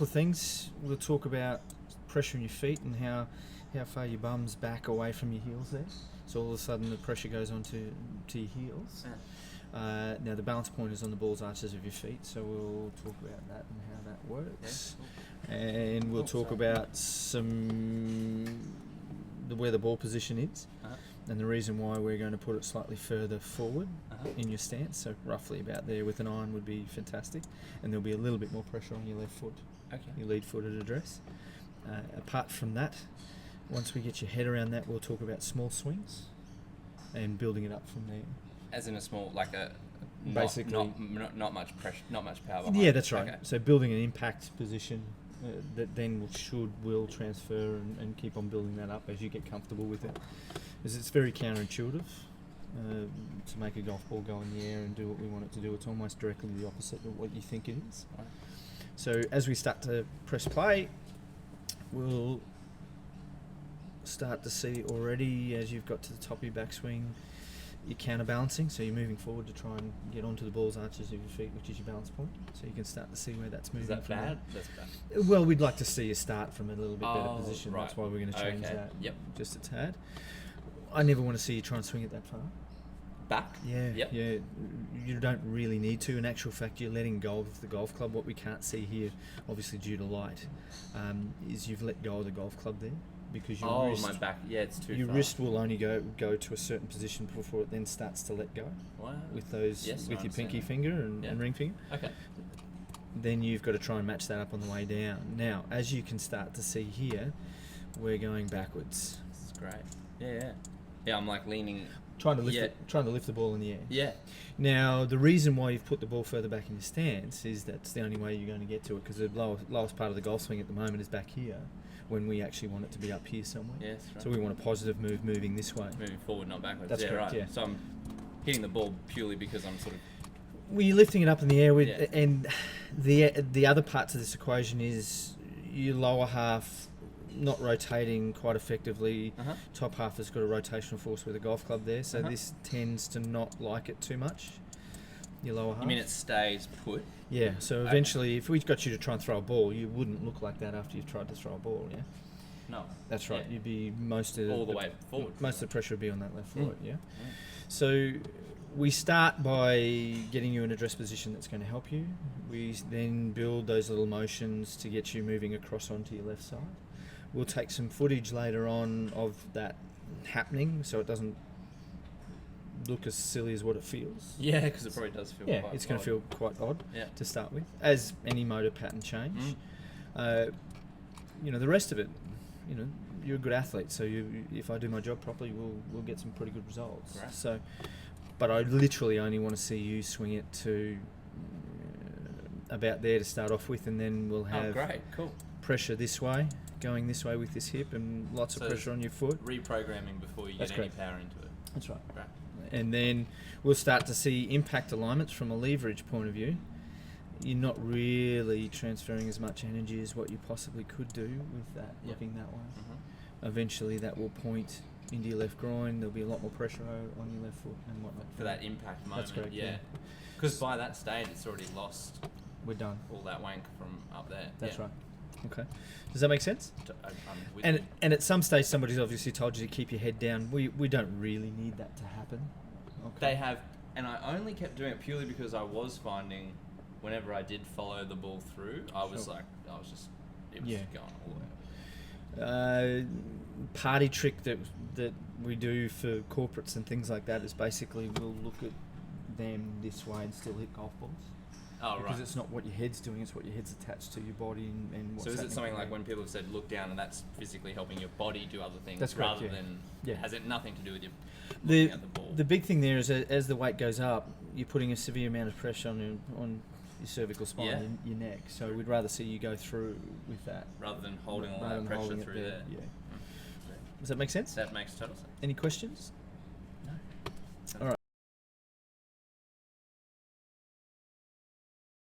couple of things. We'll talk about pressure in your feet and how far your bum's back away from your heels there. So all of a sudden the pressure goes onto your heels. Now the balance point is on the balls arches of your feet, so we'll talk about that and how that works. Yeah, cool. And we'll talk about where the ball position is, and the reason why we're going to put it slightly further forward in your stance, so roughly about there with an iron would be fantastic, and there'll be a little bit more pressure on your left foot, your lead-footed address. Apart from that, once we get your head around that, we'll talk about small swings and building it up from there. As in a small, like a basically not much pressure, not much power behind. Yeah, that's right. Okay. So building an impact position that then will transfer and keep on building that up as you get comfortable with it. Because it's very counterintuitive to make a golf ball go in the air and do what we want it to do. It's almost directly the opposite of what you think it is. Right. So as we start to press play, we'll start to see already, as you've got to the top of your backswing, you're counterbalancing, so you're moving forward to try and get onto the balls arches of your feet, which is your balance point. So you can start to see where that's moving. Is that from bad? there. That's bad. Well, we'd like to see you start from a little bit better position. Right. That's why we're going to change that just a tad. I never want to see you try and swing it that far. Back? Yeah. Yep. Yeah. You don't really need to. In actual fact, you're letting go of the golf club. What we can't see here, obviously due to light, is you've let go of the golf club there. Because your wrist, my back, it's too your far. wrist will only go to a certain position before it then starts to let go. Wow. With those, with your pinky finger and ring finger. Okay. Then you've got to try and match that up on the way down. Now, as you can start to see here, we're going backwards. This is great. Yeah. Yeah, I'm like leaning. Trying to lift the ball in the air. Yeah. Now, the reason why you've put the ball further back in your stance is that's the only way you're going to get to it, because the lowest part of the golf swing at the moment is back here, when we actually want it to be up here somewhere. Yes, right. So we want a positive move moving this way. Moving forward, not backwards. That's correct, right. yeah. So I'm hitting the ball purely because I'm sort of... Well, you're lifting it up in the air, and the other part to this equation is your lower half not rotating quite effectively. Top half has got a rotational force with a golf club there, so this tends to not like it too much. Your lower half. You mean it stays put? Yeah, so eventually if we got you to try and throw a ball, you wouldn't look like that after you've tried to throw a ball, yeah? No. That's right. Yeah. You'd be all the way forward. Most of the pressure would be on that left foot, yeah? So we start by getting you in a dress position that's going to help you. We then build those little motions to get you moving across onto your left side. We'll take some footage later on of that happening, so it doesn't look as silly as what it feels. Yeah, because it probably does feel quite odd. It's going to feel quite odd to start with, as any motor pattern change. The rest of it, you're a good athlete, so if I do my job properly, we'll get some pretty good results. Right. So, but I literally only want to see you swing it to about there to start off with, and then we'll have pressure this way, going this way with this hip, and lots of pressure on your foot. Reprogramming before you get any power into it. That's right. And then we'll start to see impact alignments from a leverage point of view. You're not really transferring as much energy as what you possibly could do with that, looking that way. Eventually that will point into your left groin. There'll be a lot more pressure on your left foot and whatnot. For that impact moment. That's correct, yeah. Because by that stage it's already lost. We're done. All that wank from up there. That's right. Okay. Does that make sense? And at some stage somebody's obviously told you to keep your head down. We don't really need that to happen. Okay. They have, and I only kept doing it purely because I was finding whenever I did follow the ball through, it was going all the way. Party trick that we do for corporates and things like that is basically we'll look at them this way and still hit golf balls. Oh, because it's not what your head's doing, it's what your head's attached to your body and what's So is it something like there. when people have said look down and that's physically helping your body do other things? That's correct, rather than has it nothing to do with your looking at the ball? The big thing there is as the weight goes up, you're putting a severe amount of pressure on your cervical spine, your neck. So we'd rather see you go through with that. Rather than holding all that pressure through there. Yeah. Does that make sense? That makes total sense. Any questions?